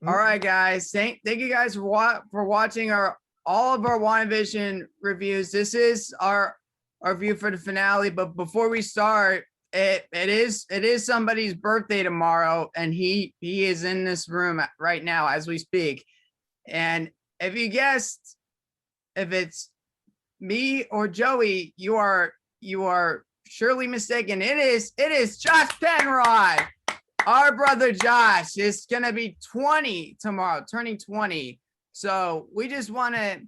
All right, guys. Thank you guys for watching all of our WandaVision reviews. This is our view for the finale. But before we start, it is somebody's birthday tomorrow, and he is in this room right now as we speak. And if you guessed if it's me or Joey, you are surely mistaken. It is Josh Penrod. Our brother Josh is gonna be 20 tomorrow, turning 20. So we just want to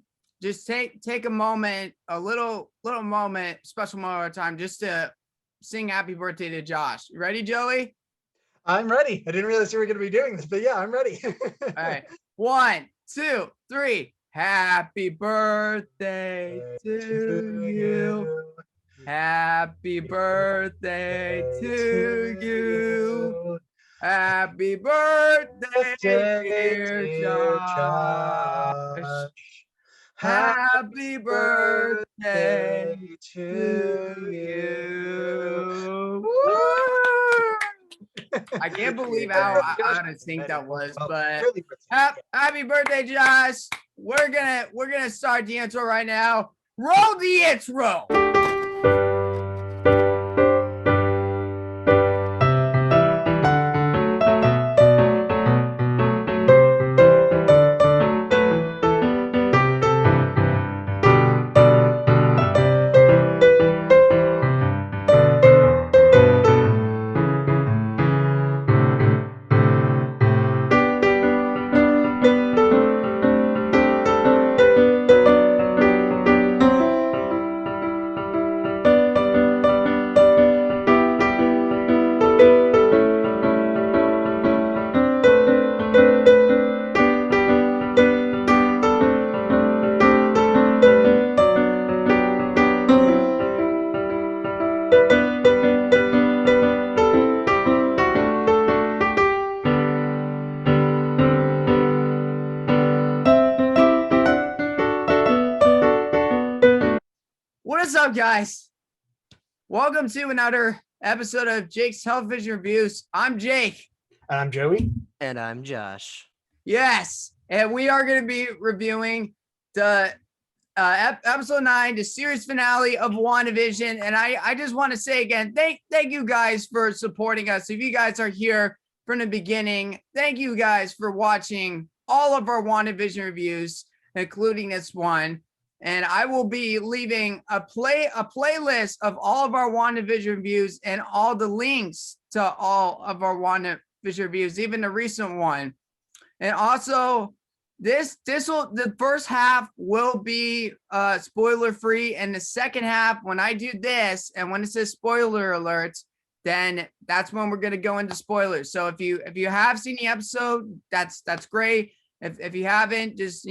take a moment, a little moment, special moment of time, just to sing happy birthday to Josh. You ready, Joey? I'm ready. I didn't realize you were going to be doing this, but yeah, I'm ready. All right, 1, 2, 3. Happy birthday to you. Happy birthday to you. Happy birthday, dear Josh. Happy birthday to you. I can't believe how out of sync that was, but happy birthday, Josh. We're gonna start the intro right now. Roll the intro. What is up, guys? Welcome to another episode of Jake's Television Reviews. I'm Jake. And I'm Joey. And I'm Josh. Yes, and we are going to be reviewing the episode 9, the series finale of WandaVision. And I just want to say again, thank you guys for supporting us. If you guys are here from the beginning, thank you guys for watching all of our WandaVision reviews, including this one. And I will be leaving a playlist of all of our WandaVision reviews and all the links to all of our WandaVision reviews, even the recent one. And also, the first half will be spoiler free, and the second half, when I do this and when it says spoiler alerts, then that's when we're gonna go into spoilers. So if you have seen the episode, that's great. If you haven't, just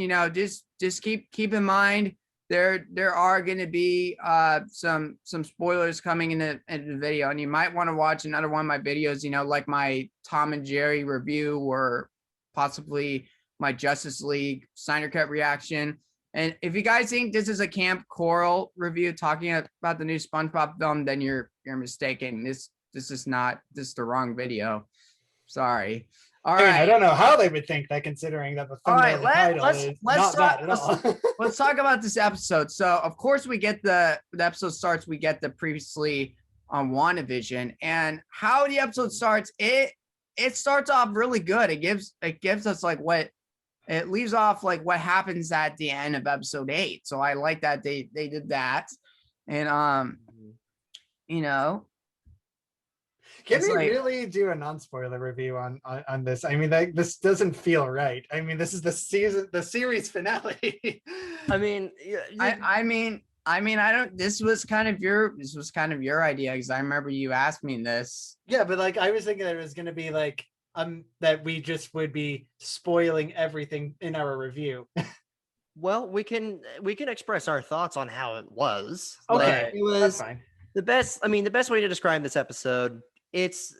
keep in mind there are going to be some spoilers coming in the video, and you might want to watch another one of my videos, like my Tom and Jerry review or possibly my Justice League Snyder Cut reaction. And if you guys think this is a Camp Coral review talking about the new SpongeBob film, then you're mistaken. This is the wrong video. Sorry. All right. I don't know how they would think that, considering that the thumbnail title is not bad at all. Let's talk about this episode. So, of course, we get the episode starts. We get the previously on WandaVision, and how the episode starts. It starts off really good. It gives us it leaves off like what happens at the end of episode 8. So I like that they did that, and Can we really do a non-spoiler review on this? I mean, this doesn't feel right. I mean, this is the series finale. I mean, I don't. This was kind of your idea, because I remember you asked me this. Yeah, but I was thinking that it was going to be that we just would be spoiling everything in our review. Well, we can express our thoughts on how it was. Okay, it was that's fine. The best way to describe this episode. It's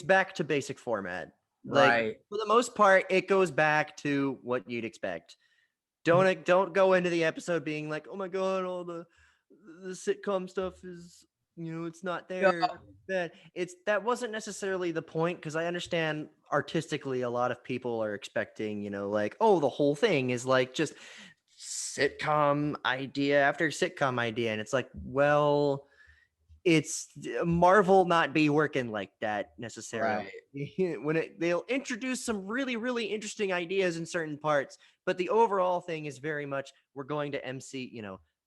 back to basic format. Right. For the most part, it goes back to what you'd expect. Don't go into the episode being like, oh my god, all the sitcom stuff is It's not Yeah. there. That wasn't necessarily the point, because I understand artistically a lot of people are expecting, like, oh, the whole thing is like just sitcom idea after sitcom idea, and it's like, well, it's Marvel not be working like that necessarily. They'll introduce some really, really interesting ideas in certain parts, but the overall thing is very much, we're going to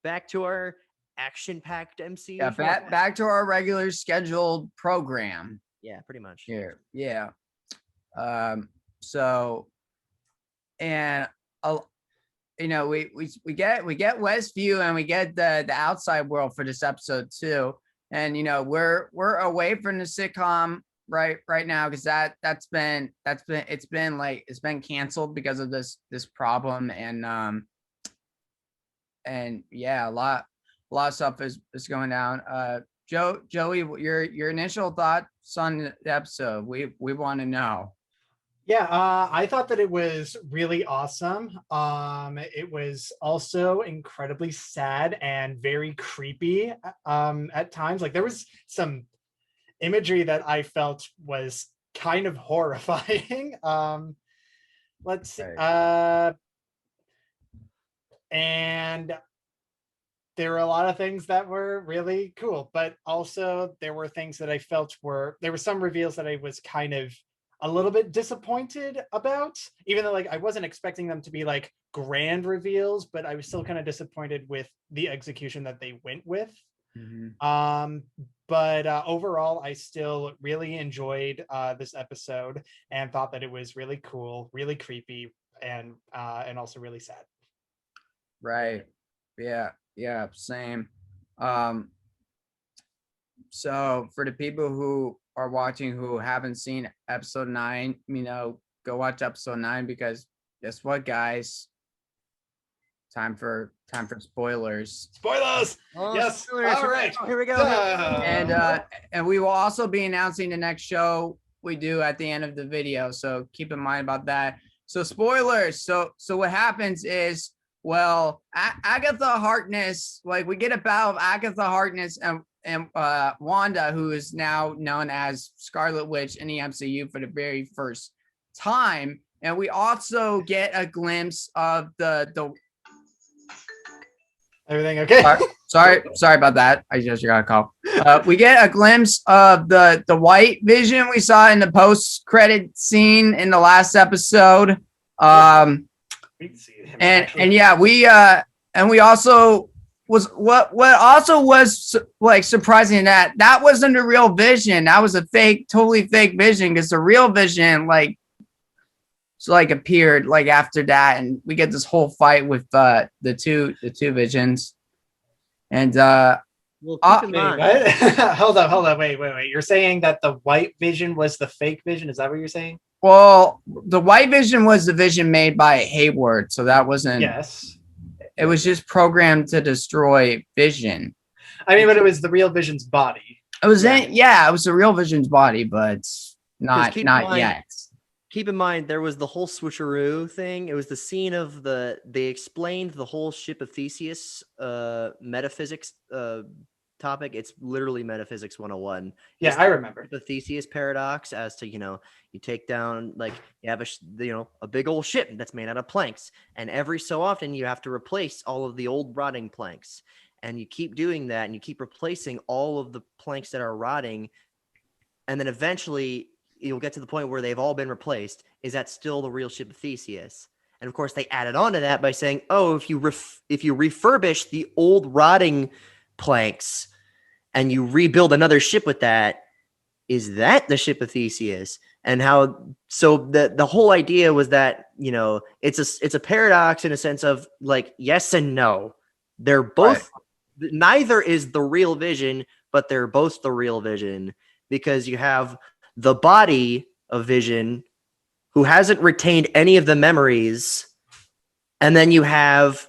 back to our action-packed MCU. Yeah, back to our regular scheduled program. Yeah, pretty much. Here, yeah. So, and we get Westview, and we get the outside world for this episode too. And we're away from the sitcom right now, because it's been canceled because of this problem, and yeah, a lot of stuff is going down. Joey, your initial thoughts on the episode? We want to know. Yeah, I thought that it was really awesome. It was also incredibly sad and very creepy at times. Like, there was some imagery that I felt was kind of horrifying. Let's see. And there were a lot of things that were really cool, but also there were things that I felt there were some reveals that I was kind of a little bit disappointed about, even though I wasn't expecting them to be like grand reveals, but I was still kind of disappointed with the execution that they went with. Mm-hmm. But overall, I still really enjoyed this episode and thought that it was really cool, really creepy, and also really sad. Right. Yeah, same. So for the people who are watching who haven't seen episode 9, go watch episode 9, because guess what, guys? Time for spoilers. Spoilers! Yes. Spoilers. All right. Here we go. And we will also be announcing the next show we do at the end of the video, so keep in mind about that. So spoilers. So what happens is, well, Agatha Harkness, we get a battle of Agatha Harkness and Wanda, who is now known as Scarlet Witch in the MCU for the very first time, and we also get a glimpse of the. Everything okay? Sorry about that. I just got a call. We get a glimpse of the White Vision we saw in the post-credit scene in the last episode. And yeah, we also was what also was surprising, that wasn't the real Vision. That was a totally fake Vision, because the real Vision appeared after that, and we get this whole fight with the two Visions. And well, keep in mind. Hold on, wait. You're saying that the White Vision was the fake Vision? Is that what you're saying? Well, the White Vision was the Vision made by Hayward, so that wasn't. Yes. It was just programmed to destroy Vision. I mean, but it was the real Vision's body. It was it was the real Vision's body, but not yet. Keep in mind, there was the whole switcheroo thing. It was the scene of they explained the whole Ship of Theseus metaphysics topic. It's literally Metaphysics 101. Yeah, I remember. The Theseus paradox, as to, you take down, you have a big old ship that's made out of planks, and every so often you have to replace all of the old rotting planks, and you keep doing that, and you keep replacing all of the planks that are rotting, and then eventually you'll get to the point where they've all been replaced. Is that still the real Ship of Theseus? And of course, they added on to that by saying, oh, if you refurbish the old rotting planks and you rebuild another ship with that, is that the Ship of Theseus? And so the whole idea was that, it's a paradox in a sense of yes and no. They're both, neither is the real Vision, but they're both the real Vision, because you have the body of Vision, who hasn't retained any of the memories, and then you have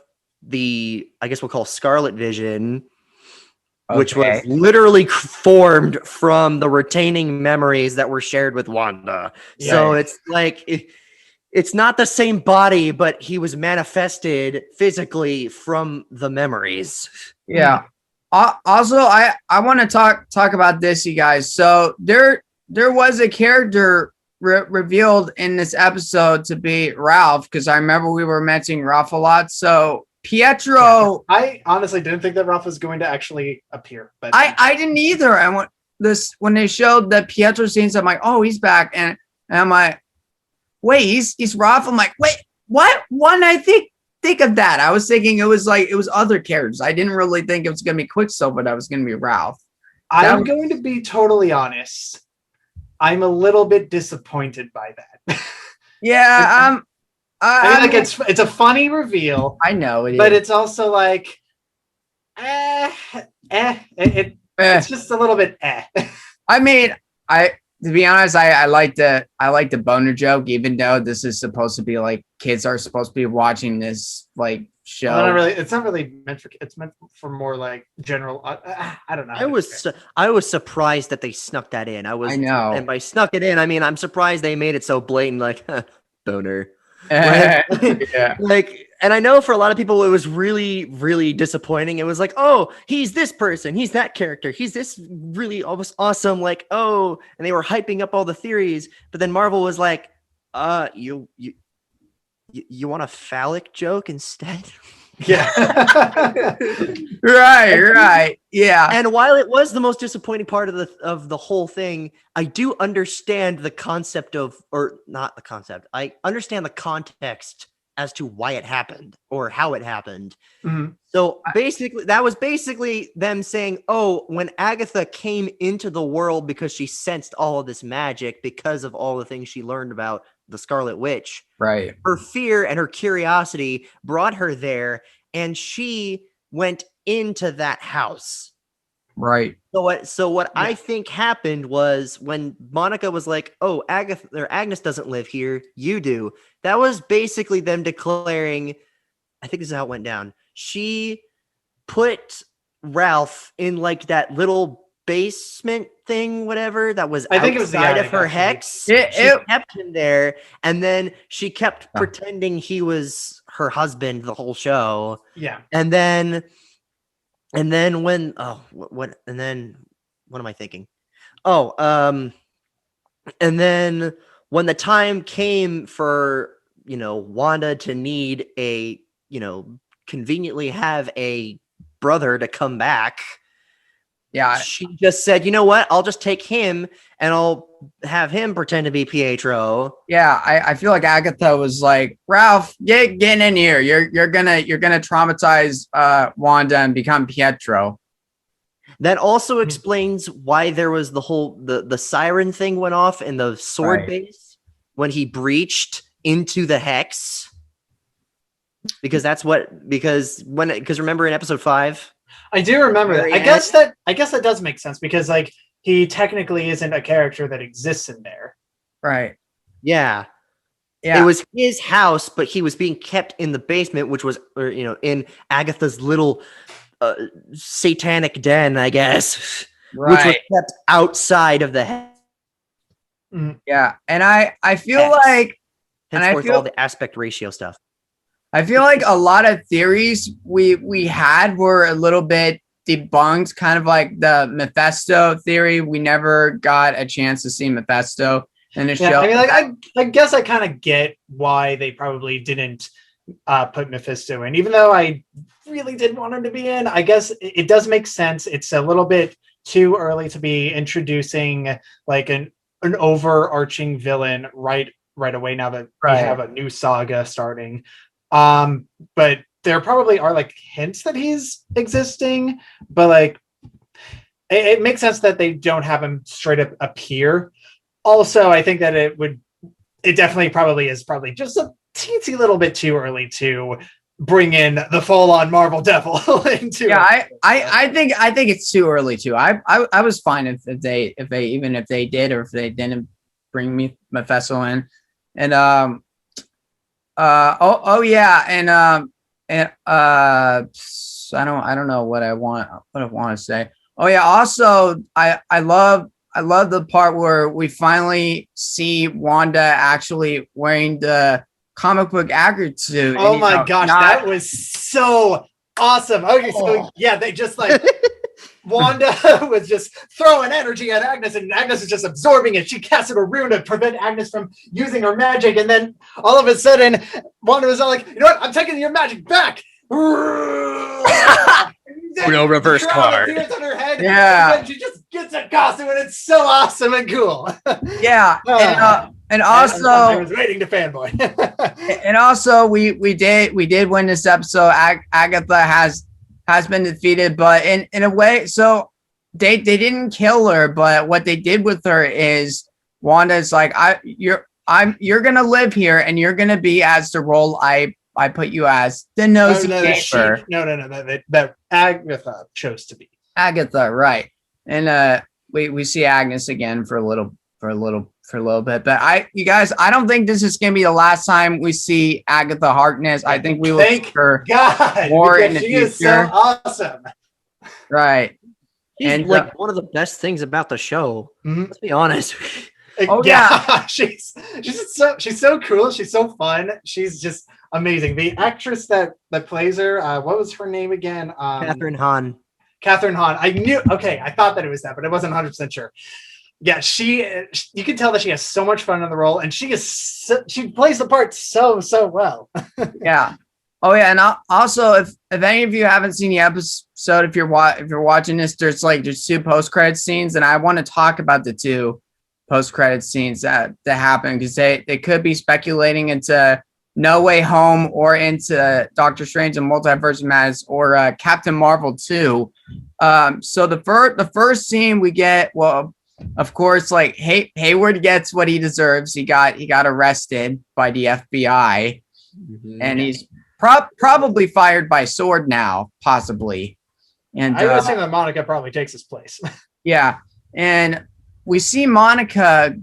I guess we'll call Scarlet Vision, which was literally formed from the retaining memories that were shared with Wanda. Yeah. So it's it's not the same body, but he was manifested physically from the memories. Yeah. Also, I want to talk about this, you guys. So there was a character revealed in this episode to be Ralph, because I remember we were mentioning Ralph a lot. So Pietro, I honestly didn't think that Ralph was going to actually appear, but I didn't either. And when they showed the Pietro scenes, I'm like, oh, he's back, and I'm like, wait, he's Ralph. I'm like, wait, what? When I think of that, I was thinking it was other characters. I didn't really think it was gonna be Quicksilver, but I was gonna be Ralph. I'm going to be totally honest. I'm a little bit disappointed by that. Yeah, I mean, like it's a funny reveal. I know it but is. it's also like, it's just a little bit. I mean, to be honest, I like the boner joke, even though this is supposed to be like kids are supposed to be watching this like show. Well, it's not really meant for. It's meant for more like general. I don't know. I was surprised that they snuck that in. I know. And by snuck it in, I mean I'm surprised they made it so blatant, like boner. Yeah. Like, and I know for a lot of people it was really, really disappointing. It was like, oh, he's this person, he's that character, he's this really almost awesome, like, oh, and they were hyping up all the theories, but then Marvel was like, you want a phallic joke instead? Yeah. Right. Yeah. And while it was the most disappointing part of the whole thing, I do understand the concept of, or not the concept. I understand the context as to why it happened or how it happened. Mm-hmm. So basically, that was basically them saying, oh, when Agatha came into the world because she sensed all of this magic because of all the things she learned about the Scarlet Witch. Right. Her fear and her curiosity brought her there, and she went into that house. Right. So what I think happened was when Monica was like, "Oh, Agnes doesn't live here, you do." That was basically them declaring, I think this is how it went down. She put Ralph in like that little basement thing, whatever, that was I think it was the outside attic, of her actually. hex. She Kept him there, and then she kept pretending he was her husband the whole show. Yeah. And then when what am I thinking? And then when the time came for, Wanda to need a, conveniently have a brother to come back. Yeah. She just said, you know what? I'll just take him and I'll have him pretend to be Pietro. Yeah. I feel like Agatha was like, Ralph, get in here. You're gonna traumatize Wanda and become Pietro. That also explains why there was the whole the siren thing went off in the sword base when he breached into the hex. Because remember in episode 5? I do remember that. I guess that does make sense because like he technically isn't a character that exists in there. Right. Yeah. It was his house, but he was being kept in the basement, which was, in Agatha's little satanic den, I guess, which was kept outside of the hex. Yeah, and I feel like, henceforth all the aspect ratio stuff. I feel like a lot of theories we had were a little bit debunked, kind of like the Mephisto theory. We never got a chance to see Mephisto in the show. I mean, like, I guess I kind of get why they probably didn't put Mephisto in, even though I really didn't want him to be in. I guess it does make sense. It's a little bit too early to be introducing like an overarching villain right away now that we have a new saga starting. But there probably are like hints that he's existing, but like it makes sense that they don't have him straight up appear. Also, I think that it definitely probably is just a teensy little bit too early to bring in the full-on Marvel Devil into it. I think it's too early too. I was fine if they did, or if they didn't bring me Mephisto in. And I don't know what I want to say. Oh yeah, also I love the part where we finally see Wanda actually wearing the comic book accurate suit. Oh my gosh, that was so awesome. Okay, so yeah, they just like Wanda was just throwing energy at Agnes, and Agnes is just absorbing it. She casted a rune to prevent Agnes from using her magic, and then all of a sudden, Wanda was all like, "You know what? I'm taking your magic back." Real reverse card. Appears on her head, Yeah. and then she just gets a costume, and it's so awesome and cool. Yeah, and I also, was waiting to fanboy. and also, we did win this episode. Agatha has been defeated, but in a way, so they didn't kill her, but what they did with her is Wanda's like, you're gonna live here, and you're gonna be as the role I put you as, the nosy neighbor. That Agatha chose to be. Agatha, right? And we see Agnes again for a little bit, but you guys, I don't think this is gonna be the last time we see Agatha Harkness. I think we will see her God, more in the she future. is so awesome. Right. She's And, like one of the best things about the show. Mhm. Let's be honest. Oh, she's so cool. She's so fun. She's just amazing. The actress that plays her, what was her name again? Catherine Hahn. Catherine Hahn. I thought that it was that, but I wasn't 100% sure. Yeah, you can tell that she has so much fun in the role, and she plays the part so well. Yeah. Oh yeah, and also if any of you haven't seen the episode, if you're watching this, there's two post-credit scenes, and I want to talk about the two post-credit scenes that happen, because they could be speculating into No Way Home or into Doctor Strange and Multiverse of Madness or Captain Marvel 2. So the first scene we get, well, of course, Hayward gets what he deserves. He got arrested by the FBI, and he's probably fired by Sword now, possibly. And I was saying that Monica probably takes his place. Yeah, and we see Monica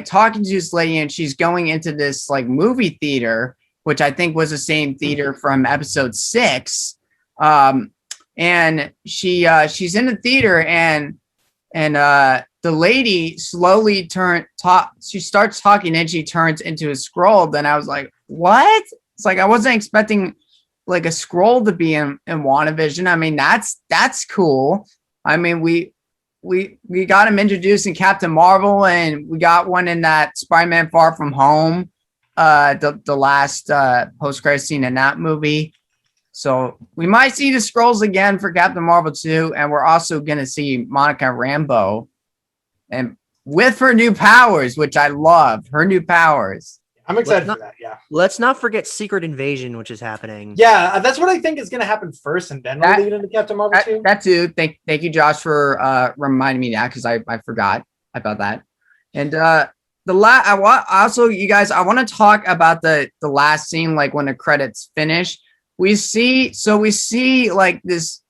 talking to this lady, and she's going into this movie theater, which I think was the same theater from episode 6. And she's in the theater, and the lady slowly she starts talking, and she turns into a scroll. Then I was like, what? It's I wasn't expecting a scroll to be in WandaVision. I mean, that's cool. I mean, we got him introduced in Captain Marvel, and we got one in that Spider-Man Far From Home, the last post-credit scene in that movie. So we might see the scrolls again for Captain Marvel 2, and we're also gonna see Monica Rambeau, and with her new powers, which I love, her new powers. I'm excited for that. Yeah. Let's not forget Secret Invasion, which is happening. Yeah, that's what I think is going to happen first, and then we'll lead into Captain Marvel 2. That too. Thank you, Josh, for reminding me that, because I forgot about that. And also, you guys, I want to talk about the last scene, when the credits finish. We see this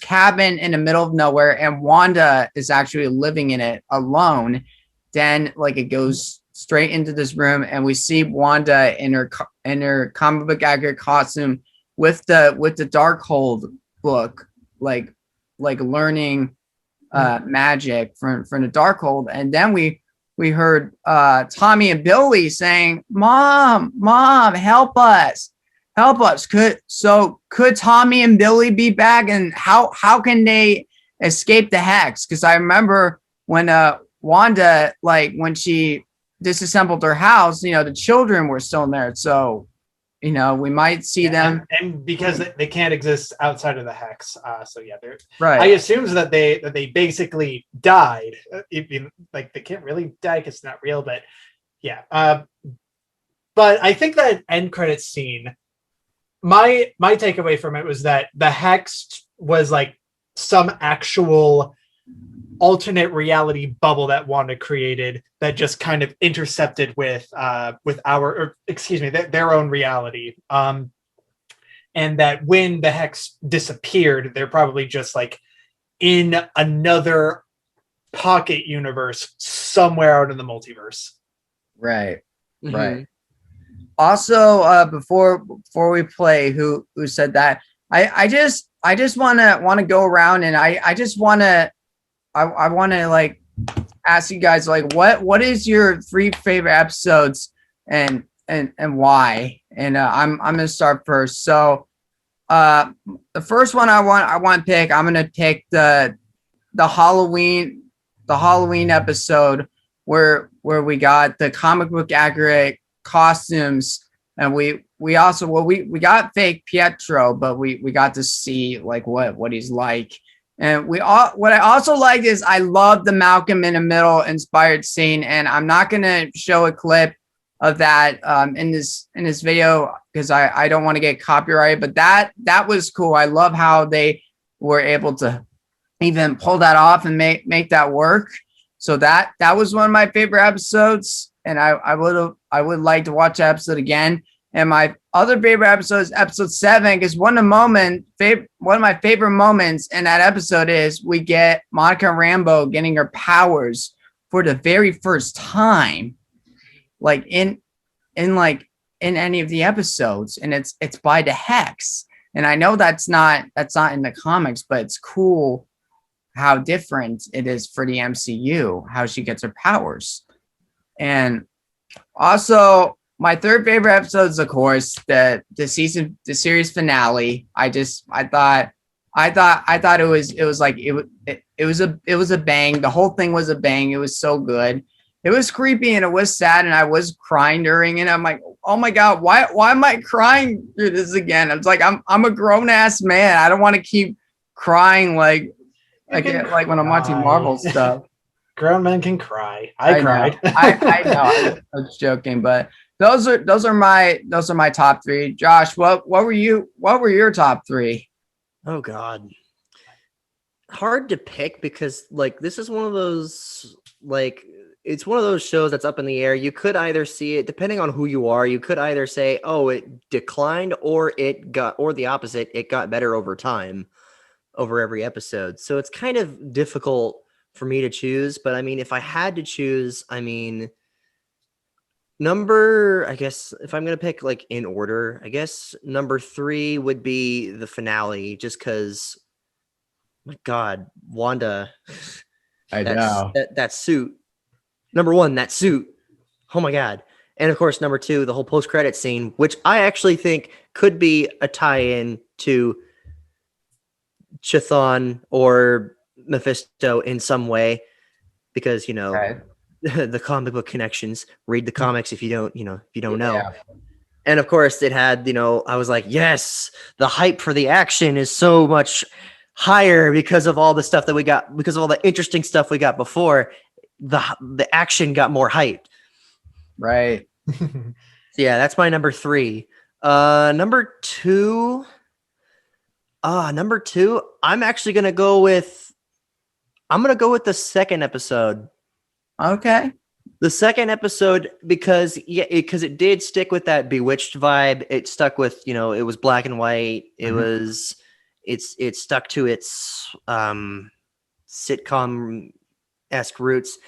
cabin in the middle of nowhere, and Wanda is actually living in it alone. Then it goes straight into this room, and we see Wanda in her comic book accurate costume with the Darkhold book, learning magic from the Darkhold. And then we heard Tommy and Billy saying, "Mom, help us. Could Tommy and Billy be back, and how can they escape the hex?" Because I remember when Wanda, when she disassembled her house, the children were still in there. So, we might see them. And because they can't exist outside of the hex. So yeah, they're Right. I assume that they basically died. They can't really die because it's not real, but yeah. But I think that end credits scene, my takeaway from it was that the hex was some actual alternate reality bubble that Wanda created that just kind of intercepted with their own reality. And that when the hex disappeared, they're probably just in another pocket universe somewhere out in the multiverse. Right. Mm-hmm. Right. Also, before we play, who said that? I just want to go around, and I just want to ask you guys what is your 3 favorite episodes and why? And I'm gonna start first. So the first one I want to pick. I'm gonna pick the Halloween episode where we got the comic book accurate costumes, and we also we got fake Pietro, but we got to see like what he's like. And what I also liked is I love the Malcolm in the Middle inspired scene, and I'm not gonna show a clip of that in this video because I don't want to get copyrighted, but that was cool. I love how they were able to even pull that off and make that work. So that was one of my favorite episodes, and I would like to watch that episode again. And my other favorite episode is episode 7, because one of my favorite moments in that episode is we get Monica Rambeau getting her powers for the very first time, like in any of the episodes, and it's by the Hex. And I know that's not in the comics, but it's cool how different it is for the MCU, how she gets her powers. And also my third favorite episode is, of course, the series finale. I thought it was a bang. The whole thing was a bang. It was so good. It was creepy and it was sad, and I was crying during it. I'm like, oh my God, why am I crying through this again? I was like, I'm a grown ass man. I don't want to keep crying like when I'm watching Marvel stuff. Grown men can cry. I cried. I know. I was joking, but those are my top 3. Josh, what were your top 3? Oh God. Hard to pick because like this is one of those it's one of those shows that's up in the air. You could either see it, depending on who you are, you could either say, oh, it declined, or the opposite, it got better over time, over every episode. So it's kind of difficult for me to choose. But I mean, if I had to choose, I mean, I guess if I'm going to pick like in order, I guess number 3 would be the finale, just because, my God, Wanda. I know. That suit. Number 1, that suit. Oh my God. And of course, number 2, the whole post-credit scene, which I actually think could be a tie-in to Chthon or Mephisto in some way, because, you know, Okay. the comic book connections. Read the comics if you don't know. Yeah. And of course, it had, I was like, yes, the hype for the action is so much higher because of all the stuff that we got, because of all the interesting stuff we got before. The action got more hyped. Right. So yeah, that's my number 3. Number 2, I'm actually gonna go with the second episode. Okay. The second episode, because it did stick with that Bewitched vibe. It stuck with, it was black and white. It was, it stuck to its sitcom-esque roots.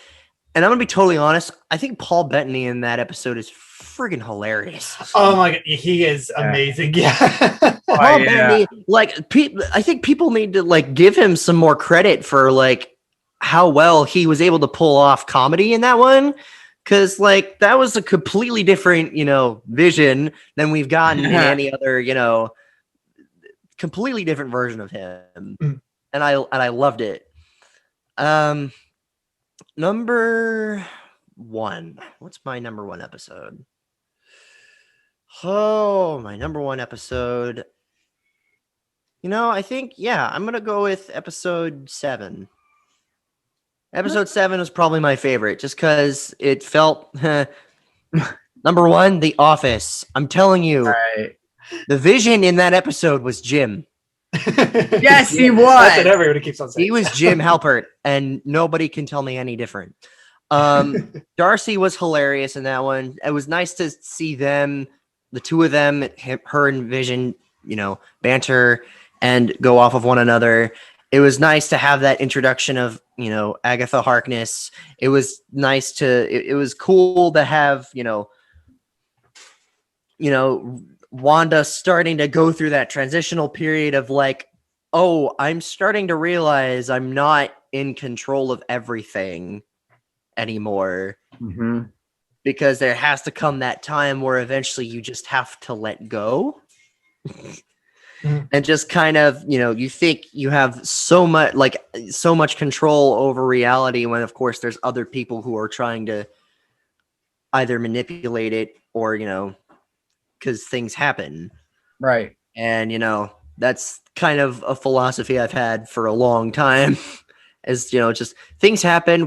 And I'm gonna be totally honest, I think Paul Bettany in that episode is friggin' hilarious. Oh my God, he is amazing. Yeah. Paul Bettany, I think people need to give him some more credit for how well he was able to pull off comedy in that one, because that was a completely different vision than we've gotten in any other completely different version of him. And I loved it. Number 1, what's my number 1 episode? Oh, my number 1 episode, I think I'm gonna go with episode 7. Episode 7 was probably my favorite, just because it felt number 1, The Office. I'm telling you, Right. the Vision in that episode was Jim. Yes, he was. That's what everybody keeps on saying. He was Jim Halpert, and nobody can tell me any different. Darcy was hilarious in that one. It was nice to see them, the two of them, her and Vision, banter and go off of one another. It was nice to have that introduction of, Agatha Harkness. It was nice it was cool to have, Wanda starting to go through that transitional period of oh, I'm starting to realize I'm not in control of everything anymore. Mm-hmm. Because there has to come that time where eventually you just have to let go. and just kind of, you think you have so much control over reality when of course there's other people who are trying to either manipulate it or, because things happen. Right. And, that's kind of a philosophy I've had for a long time. Is, just things happen,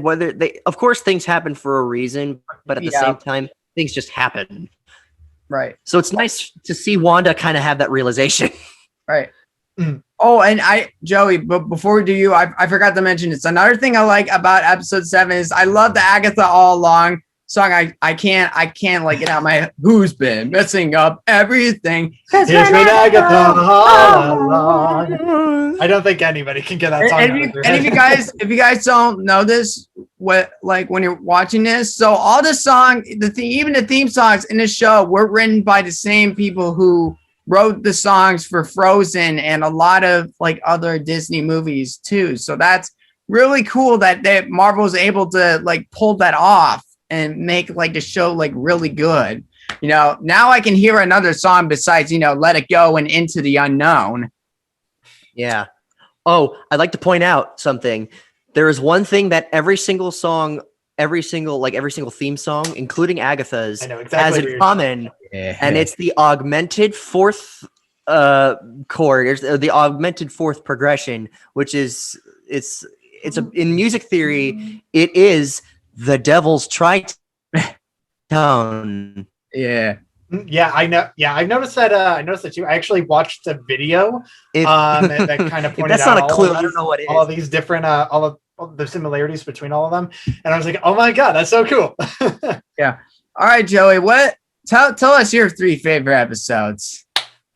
of course things happen for a reason, but at the same time, things just happen. Right. So it's nice to see Wanda kind of have that realization. Right. Oh, and Joey, but before we do I forgot to mention this. Another thing I like about episode 7 is I love the Agatha All Along song. I can't like get out my who's been messing up everything. It's been Agatha all along. I don't think anybody can get that song. If you guys don't know this, when you're watching this, so all the song, even the theme songs in the show were written by the same people who wrote the songs for Frozen and a lot of other Disney movies too. So that's really cool that Marvel's able to pull that off and make the show really good. Now I can hear another song besides Let It Go and Into the Unknown. Yeah. Oh, I'd like to point out something. There is one thing that every single theme song, including Agatha's, has in common, and it's the augmented fourth chord, or the augmented fourth progression, which is in music theory, it is the devil's tritone. Yeah. Yeah, I know. Yeah, I've noticed that. I noticed that too. I actually watched a video that kind of pointed that's out not a clue. I don't know what it is. All these different, all the similarities between all of them, and I was like, "Oh my god, that's so cool!" Yeah. All right, Joey. Tell us your 3 favorite episodes.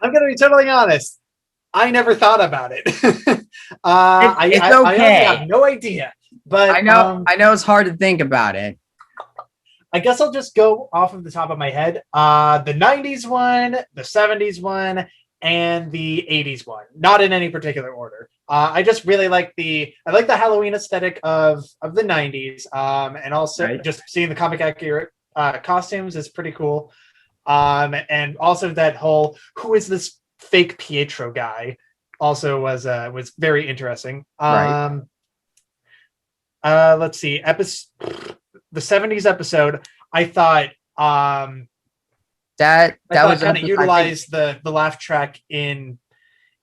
I'm gonna be totally honest. I never thought about it. I have no idea. But I know it's hard to think about it. I guess I'll just go off of the top of my head. The 90s one, the 70s one, and the 80s one. Not in any particular order. I just really like the Halloween aesthetic of the 90s. And also just seeing the comic accurate costumes is pretty cool. And also that whole who is this fake Pietro guy also was very interesting. Right. Let's see. The 70s episode, I thought that was kind of utilized the laugh track in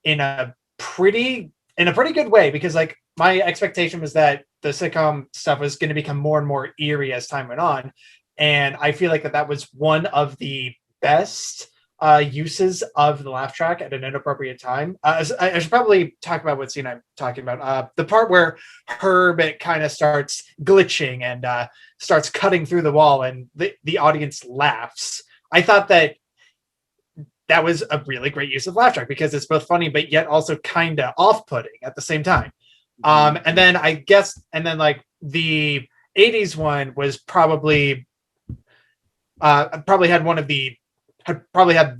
a pretty good way, because my expectation was that the sitcom stuff was going to become more and more eerie as time went on, and I feel like that was one of the best uses of the laugh track at an inappropriate time. I should probably talk about what scene I'm talking about. The part where Herb kind of starts glitching and starts cutting through the wall, and the audience laughs. I thought that was a really great use of laugh track, because it's both funny but yet also kind of off-putting at the same time. And then the 80s one was probably had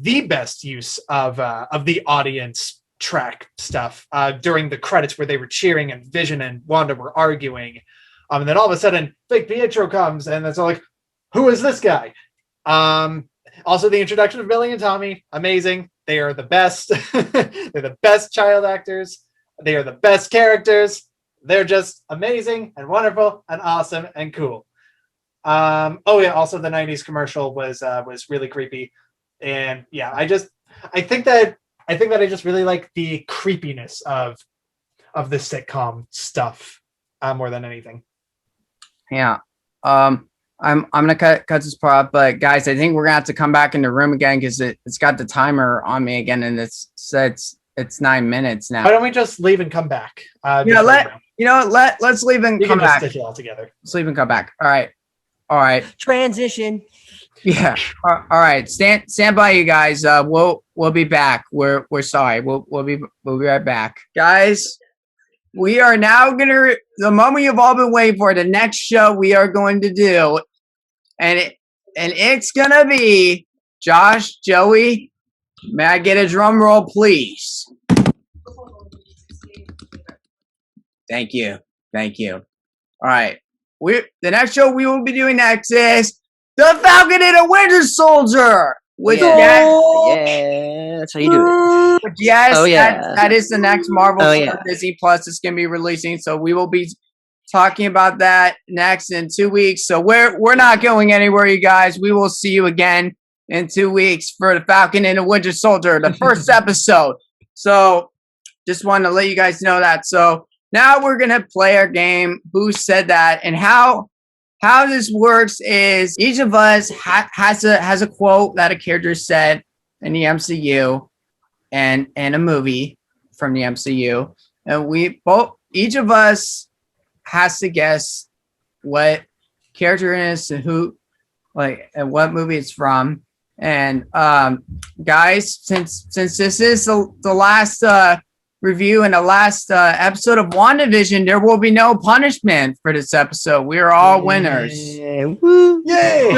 the best use of the audience track stuff during the credits, where they were cheering and Vision and Wanda were arguing, and then all of a sudden fake Pietro comes, and it's all like, who is this guy? Also the introduction of Billy and Tommy, amazing. They are the best. They're the best child actors. They are the best characters. They're just amazing and wonderful and awesome and cool. Also the 90s commercial was really creepy. And yeah, I think that I just really like the creepiness of the sitcom stuff more than anything. Yeah. I'm gonna cut this part off, but guys, I think we're gonna have to come back in the room again, because it's got the timer on me again, and it's 9 minutes now. Why don't we just leave and come back? Let's leave and come back. Stitch it all together. Let's leave and come back. All right. Transition. Yeah. All right. Stand by, you guys. We'll be back. We're sorry. We'll be right back, guys. We are now the moment you've all been waiting for, the next show we are going to do, and it's gonna be Josh, Joey. May I get a drum roll, please? Thank you. All right. The next show we will be doing next is The Falcon and the Winter Soldier with yes. That's how you do it. Yes, Oh, yeah. that is the next Marvel Oh, show yeah. Disney Plus is going to be releasing. So we will be talking about that next in 2 weeks. So we're not going anywhere, you guys. We will see you again in 2 weeks for the Falcon and the Winter Soldier, the first episode. So just wanted to let you guys know that. So now we're gonna play our game. Who said that? And how this works is each of us has a quote that a character said in the MCU and a movie from the MCU, and each of us has to guess what character it is and who, like, and what movie it's from. And guys, since this is the last review and the last episode of WandaVision, there will be no punishment for this episode. We are all winners. Yeah, woo. Yay!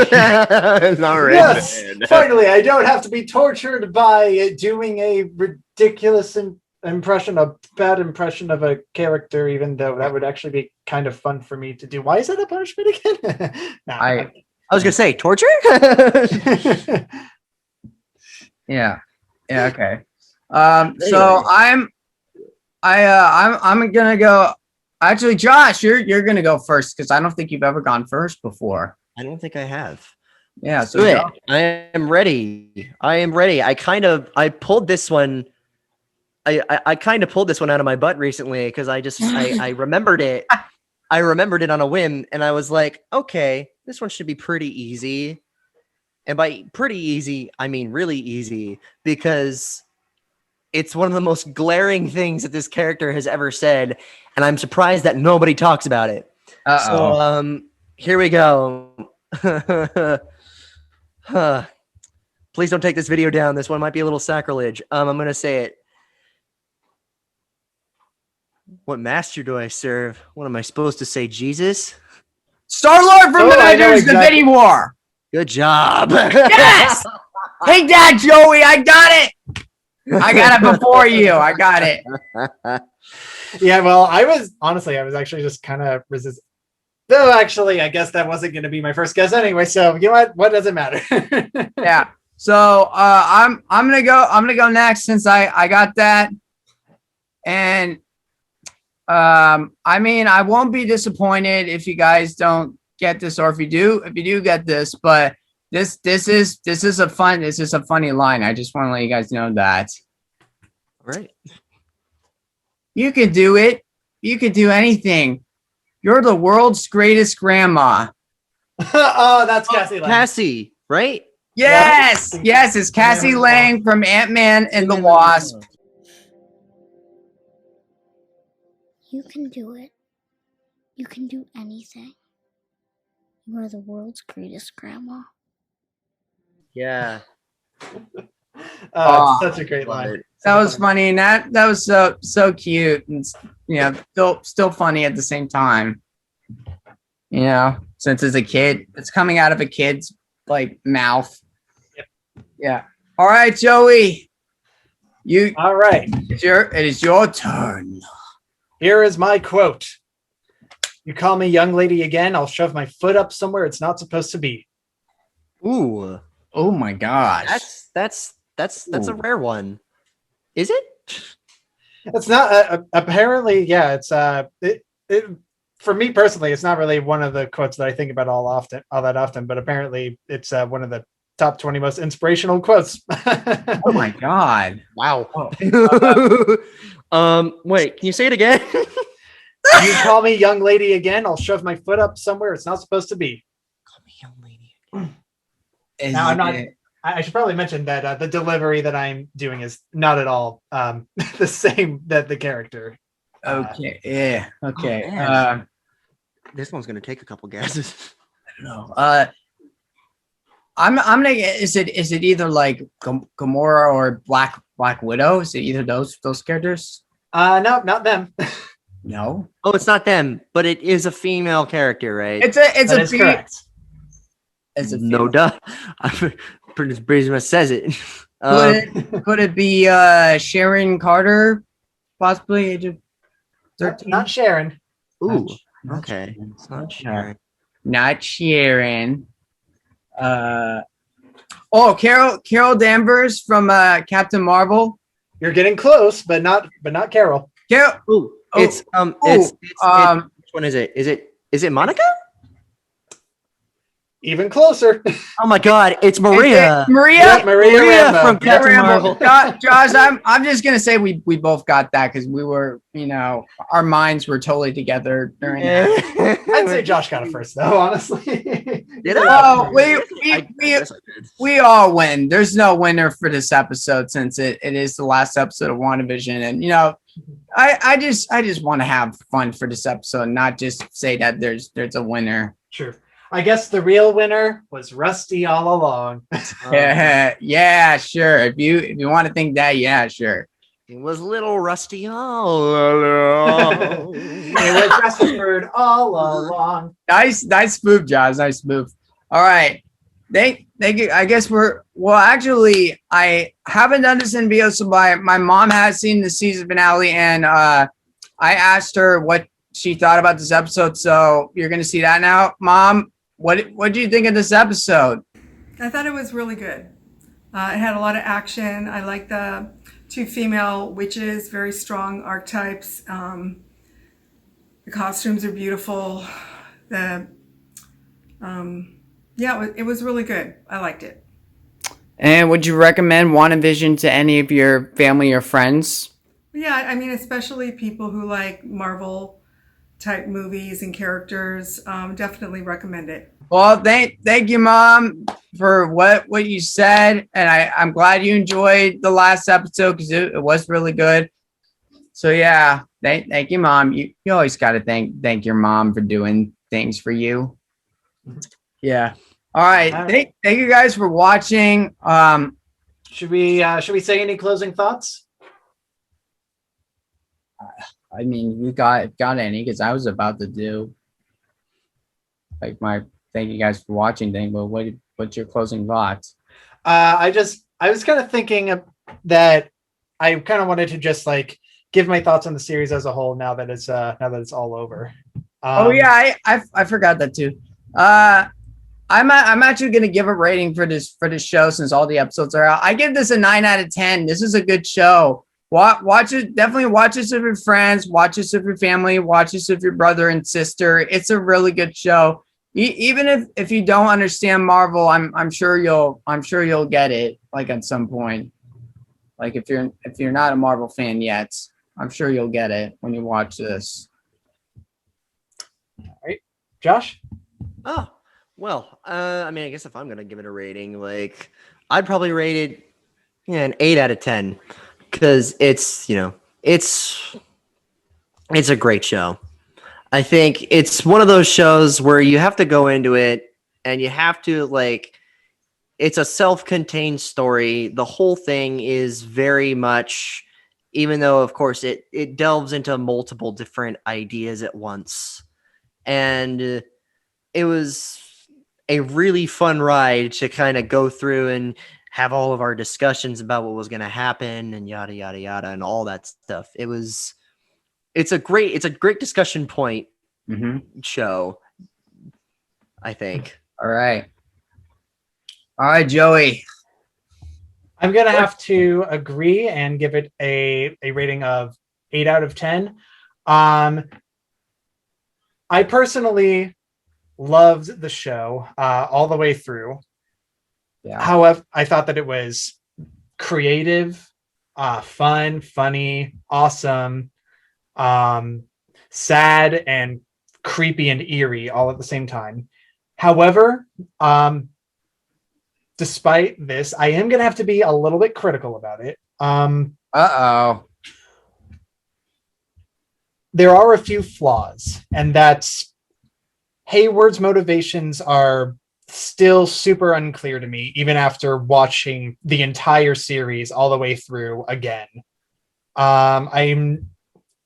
All right. Yes, finally, I don't have to be tortured by doing a ridiculous impression, a bad impression of a character, even though that would actually be kind of fun for me to do. Why is that a punishment again? I was gonna say torture. Yeah. Okay. So I'm gonna go. Actually, Josh, you're gonna go first because I don't think you've ever gone first before. I don't think I have. Yeah. So Good. I am ready. I pulled this one. I kind of pulled this one out of my butt recently because I remembered it. I remembered it on a whim, and I was like, okay, this one should be pretty easy. And by pretty easy, I mean really easy, because it's one of the most glaring things that this character has ever said, and I'm surprised that nobody talks about it. So, here we go. Please don't take this video down. This one might be a little sacrilege. I'm gonna say it. What master do I serve? What am I supposed to say? Jesus? Star-Lord from Avengers: Infinity War. Good job. Yes. Take that, Joey. I got it. I got it before you. I got it. Yeah, well, I was actually just kind of resisting. Though, actually, I guess that wasn't going to be my first guess anyway. So you know what? What does it matter? Yeah. So I'm gonna go next since I got that, and I mean, I won't be disappointed if you guys don't get this, or if you do get this, but this is a funny line. I just want to let you guys know that. All right. You can do it. You can do anything. You're the world's greatest grandma. Oh, that's Cassie Lang. Cassie, right? Yes, yes, it's Cassie Lang from Ant-Man and the Wasp. You can do it. You can do anything. You are the world's greatest grandma. Yeah. It's such a great line. That was funny, and that was so cute, and still funny at the same time. You know, since it's a kid, it's coming out of a kid's like mouth. Yep. Yeah. All right, Joey. All right. It is your turn. Here is my quote. You call me young lady again, I'll shove my foot up somewhere it's not supposed to be. Ooh. Oh my gosh. That's a rare one. Is it? It's not apparently, yeah, it's for me personally, it's not really one of the quotes that I think about all that often, but apparently it's one of the top 20 most inspirational quotes. Oh my god. Wow. Wait, can you say it again? You call me young lady again, I'll shove my foot up somewhere it's not supposed to be. Call me young lady. Now, I'm not. I should probably mention that the delivery that I'm doing is not at all the same that the character. Okay. Yeah. Okay. Oh, this one's gonna take a couple guesses. I don't know. I'm gonna. Is it either like Gamora or Black Widow? Is it either those characters? No, not them. No. Oh, it's not them, but it is a female character, right? It's correct. It's a no duh. Pretty much says it. Could it be Sharon Carter, possibly age of 13? Not Sharon. Ooh, Not okay. Sharon. It's not Sharon. Not Sharon. Oh, Carol Danvers from Captain Marvel. You're getting close, but not Carol. Carol. Ooh, it's which one is it? Is it Monica? Even closer. Oh my God, it's Maria. Maria. Yeah, Maria Rambo. from Captain Rambo. Marvel. Josh, I'm just gonna say we both got that because we were, our minds were totally together during that. I'd say Josh got it first, though. Honestly. Did I? Well, I guess I did. we all win. There's no winner for this episode since it is the last episode of WandaVision, and I just want to have fun for this episode, not just say that there's a winner. Sure. I guess the real winner was Rusty all along. Yeah, sure. If you want to think that, yeah, sure. It was little Rusty all along. It was Rustford all along. Nice spoof, Josh. Nice spoof. All right. Thank you. I guess actually, I haven't done this in video, so my mom has seen the season finale, and I asked her what she thought about this episode. So you're gonna see that now, Mom. What do you think of this episode? I thought it was really good. It had a lot of action. I like the two female witches, very strong archetypes. The costumes are beautiful. It was really good. I liked it. And would you recommend WandaVision to any of your family or friends? Yeah, I mean, especially people who like Marvel type movies and characters, definitely recommend it. Well, thank you, Mom, for what you said, and I'm glad you enjoyed the last episode because it was really good. So yeah, thank you, Mom. You always got to thank your mom for doing things for you. Yeah. All right. Thank you guys for watching. Should we say any closing thoughts? I mean, you got any? Because I was about to do like my thank you guys for watching thing. But what's your closing thoughts? I was kind of thinking that I kind of wanted to just like give my thoughts on the series as a whole now that it's all over. Oh yeah, I forgot that too. I'm actually gonna give a rating for this show since all the episodes are out. I give this a 9 out of 10. This is a good show. Watch it. Definitely watch this with your friends. Watch this with your family. Watch this with your brother and sister. It's a really good show. Even if you don't understand Marvel, I'm sure you'll get it like at some point. Like if you're not a Marvel fan yet, I'm sure you'll get it when you watch this. All right, Josh. Oh, well, I mean, I guess if I'm gonna give it a rating, like I'd probably rate it an 8 out of 10 because it's a great show. I think it's one of those shows where you have to go into it and you have to it's a self-contained story. The whole thing is very much, even though of course it delves into multiple different ideas at once. And it was a really fun ride to kind of go through and have all of our discussions about what was going to happen and yada, yada, yada, and all that stuff. It's a great discussion point show, I think. All right, Joey. I'm going to have to agree and give it a rating of 8 out of 10. I personally loved the show all the way through. Yeah. However, I thought that it was creative, fun, funny, awesome, sad and creepy and eerie all at the same time. However, despite this, I am going to have to be a little bit critical about it. There are a few flaws, and that's Hayward's motivations are still super unclear to me, even after watching the entire series all the way through again. I'm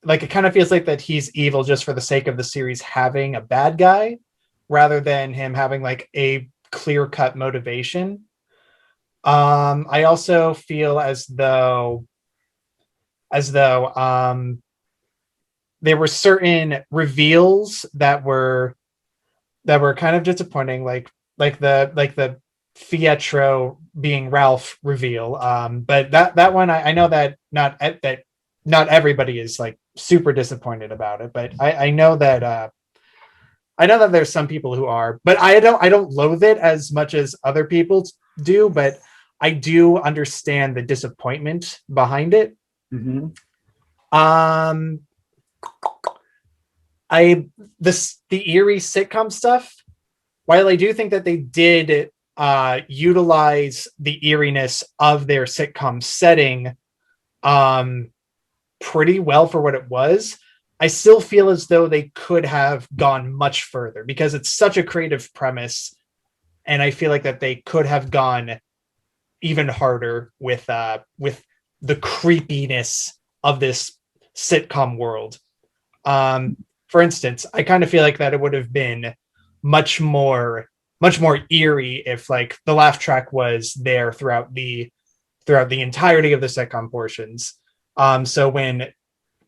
like, it kind of feels like that he's evil just for the sake of the series having a bad guy, rather than him having like a clear-cut motivation. I also feel as though there were certain reveals that were kind of disappointing, like the Pietro being Ralph reveal. But that one, I know that not everybody is like super disappointed about it, but I know that there's some people who are, but I don't loathe it as much as other people do, but I do understand the disappointment behind it. Mm-hmm. The eerie sitcom stuff, while I do think that they did utilize the eeriness of their sitcom setting pretty well for what it was, I still feel as though they could have gone much further because it's such a creative premise, and I feel like that they could have gone even harder with the creepiness of this sitcom world. For instance, I kind of feel like that it would have been much more eerie if like the laugh track was there throughout the entirety of the sitcom portions.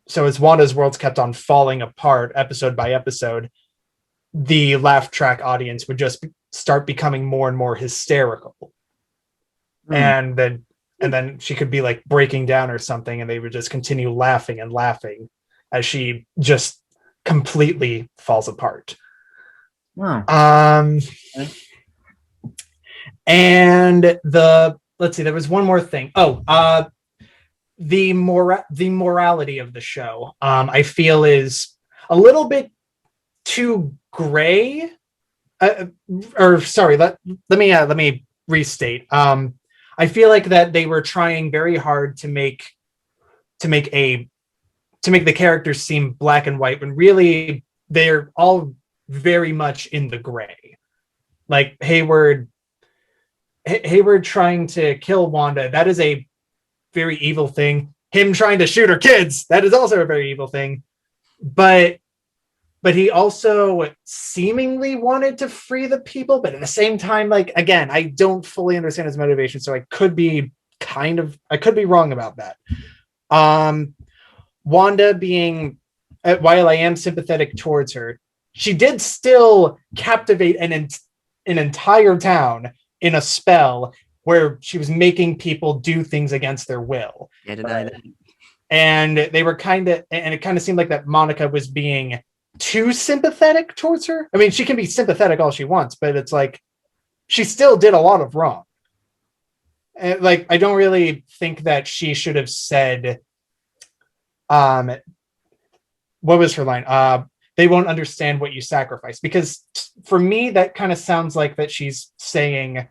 So as Wanda's worlds kept on falling apart episode by episode, the laugh track audience would just start becoming more and more hysterical. And then she could be like breaking down or something, and they would just continue laughing and laughing as she just completely falls apart. Wow. And let's see, there was one more thing. The morality of the show, I feel is a little bit too gray. Let me restate. I feel like that they were trying very hard to make the characters seem black and white when really they're all very much in the gray. Like Hayward trying to kill Wanda, that is a very evil thing. Him trying to shoot her kids, that is also a very evil thing. But he also seemingly wanted to free the people, but at the same time, like, again, I don't fully understand his motivation, so I could be wrong about that. Wanda being, while I am sympathetic towards her, she did still captivate an entire town in a spell where she was making people do things against their will. Can't deny that. And it kind of seemed like that Monica was being too sympathetic towards her. I mean, she can be sympathetic all she wants, but it's like she still did a lot of wrong. And like, I don't really think that she should have said, what was her line? They won't understand what you sacrifice. Because for me, that kind of sounds like that she's saying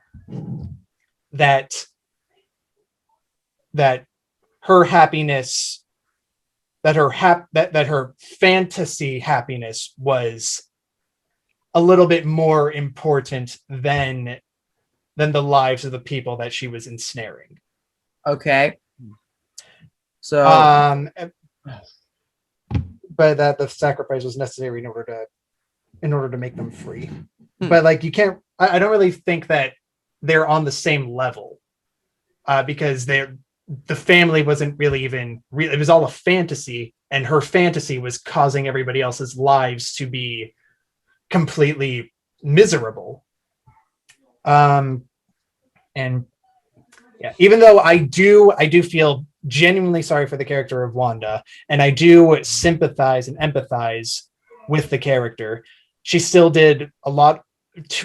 that her happiness, that her fantasy happiness was a little bit more important than the lives of the people that she was ensnaring. Okay. So but that the sacrifice was necessary in order to make them free. But like, you can't, I don't really think that they're on the same level, because the family wasn't really even real. It was all a fantasy, and her fantasy was causing everybody else's lives to be completely miserable. And yeah, even though I do feel genuinely sorry for the character of Wanda, and I do sympathize and empathize with the character, she still did a lot,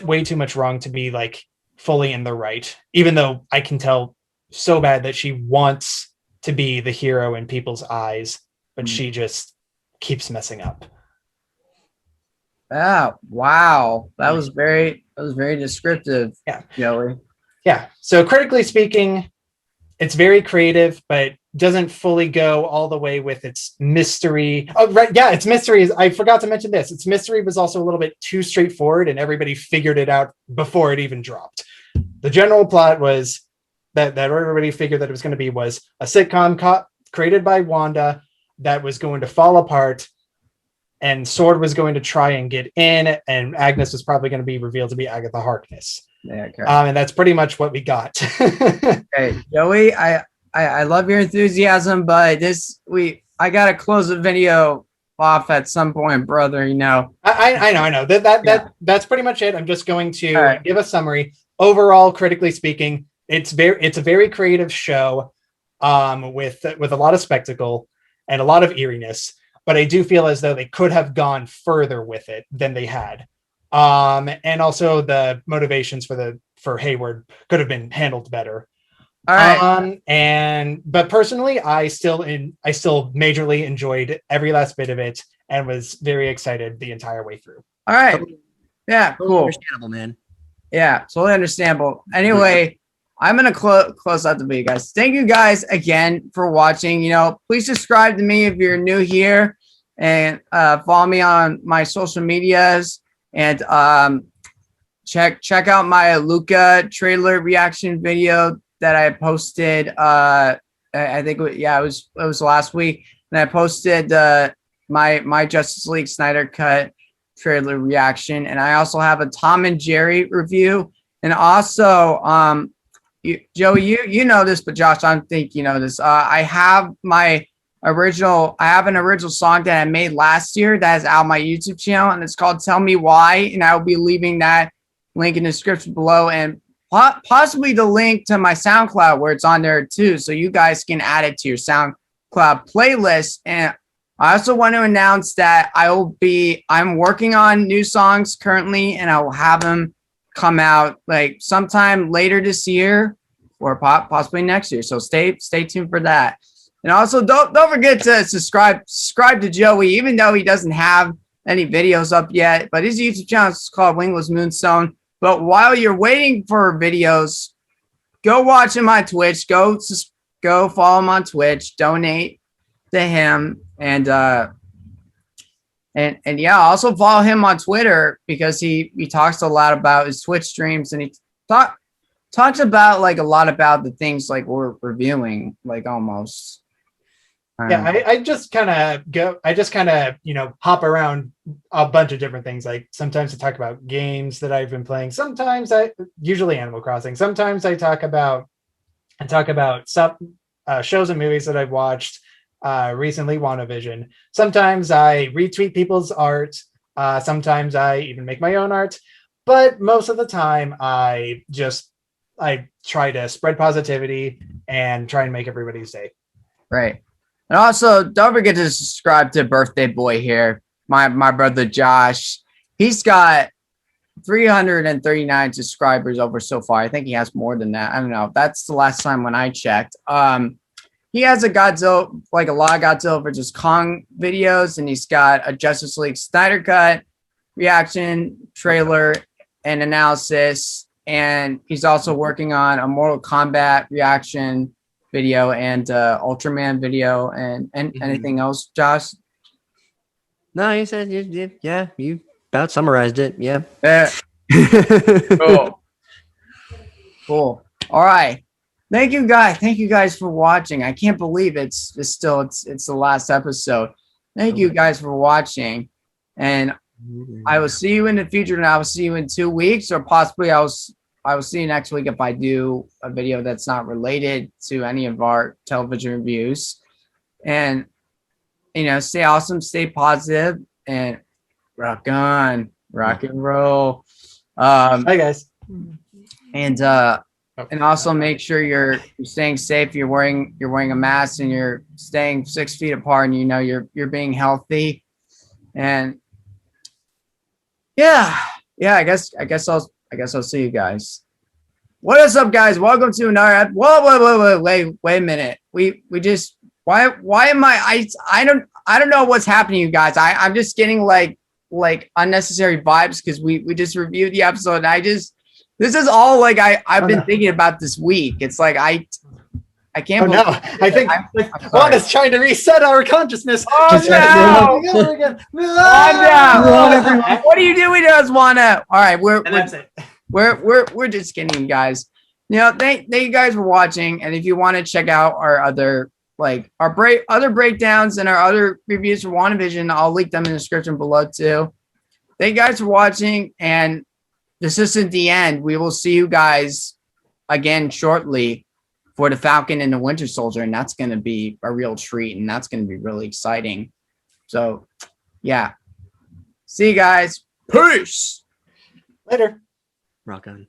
way too much wrong to be like fully in the right, even though I can tell so bad that she wants to be the hero in people's eyes, but she just keeps messing up. Wow. That was very descriptive. Yeah. Joey. Yeah. So critically speaking, it's very creative, but doesn't fully go all the way with its mystery. Oh, right. Yeah, its mystery I forgot to mention this. Its mystery was also a little bit too straightforward, and everybody figured it out before it even dropped. The general plot was that everybody figured that it was going to be was a sitcom created by Wanda that was going to fall apart, and Sword was going to try and get in, and Agnes was probably going to be revealed to be Agatha Harkness. Yeah, okay. And that's pretty much what we got. Okay, Joey, I love your enthusiasm, but I gotta close the video off at some point, brother. You know. I know. That's pretty much it. I'm just going to give a summary. overall, critically speaking, it's a very creative show, with a lot of spectacle and a lot of eeriness. But I do feel as though they could have gone further with it than they had. And also the motivations for Hayward could have been handled better. All right. But personally, I still majorly enjoyed every last bit of it and was very excited the entire way through. All right. Yeah, Totally cool. understandable, man. Yeah, totally understandable. Anyway, I'm gonna close out the video, guys. Thank you guys again for watching. Please subscribe to me if you're new here, and follow me on my social medias, and check out my Luca trailer reaction video that I posted. I think it was last week, and I posted my Justice League Snyder Cut trailer reaction, and I also have a Tom and Jerry review, and also Joey, you know this, but Josh, I don't think you know this. I have an original song that I made last year that is out on my YouTube channel, and it's called Tell Me Why, and I will be leaving that link in the description below, and possibly the link to my SoundCloud where it's on there too, so you guys can add it to your SoundCloud playlist. And I also want to announce that I'm working on new songs currently, and I will have them come out like sometime later this year or possibly next year. So stay tuned for that. And also don't forget to subscribe to Joey, even though he doesn't have any videos up yet, but his YouTube channel is called Wingless Moonstone. But while you're waiting for videos, go watch him on Twitch, go follow him on Twitch, donate to him, and yeah, also follow him on Twitter because he talks a lot about his Twitch streams, and he talks about like a lot about the things like we're reviewing, like almost. Yeah, I just kind of hop around a bunch of different things. Like sometimes I talk about games that I've been playing. Sometimes usually Animal Crossing. Sometimes I talk about some shows and movies that I've watched. Recently, WandaVision. Sometimes I retweet people's art. Sometimes I even make my own art. But most of the time, I try to spread positivity and try and make everybody's day. Right. And also, don't forget to subscribe to Birthday Boy here, my brother Josh. He's got 339 subscribers over so far. I think he has more than that. I don't know. That's the last time when I checked. He has a Godzilla, like a lot of Godzilla vs. Kong videos, and he's got a Justice League Snyder Cut reaction, trailer, and analysis. And he's also working on a Mortal Kombat reaction video and Ultraman video and anything else, Josh? No, you said yeah, you about summarized it. Yeah. Cool. All right. Thank you guys for watching. I can't believe it's the last episode. Thank you guys for watching, and I will see you in the future, and I will see you in 2 weeks, or possibly I will see you next week if I do a video that's not related to any of our television reviews. And stay awesome, stay positive, and rock on, rock and roll. Hi guys. And also make sure you're staying safe. You're wearing a mask, and you're staying 6 feet apart, and you're being healthy. And yeah, I guess I'll see you guys. What is up, guys? Welcome to another. Whoa, wait a minute. We just why am I don't know what's happening, you guys. I'm just getting like unnecessary vibes because we just reviewed the episode, and this is all like I've been thinking about this week. It's like I can't. No, I think Wanda's trying to reset our consciousness. Oh no! Wanda, what are you doing to us, Wanda? All right, we're just kidding, guys. Thank you guys for watching, and if you want to check out our other other breakdowns and our other reviews for WandaVision, I'll link them in the description below too. Thank you guys for watching, and this isn't the end. We will see you guys again shortly for the Falcon and the Winter Soldier, and that's going to be a real treat, and that's going to be really exciting. So, yeah. See you guys. Peace. Later. Rock on.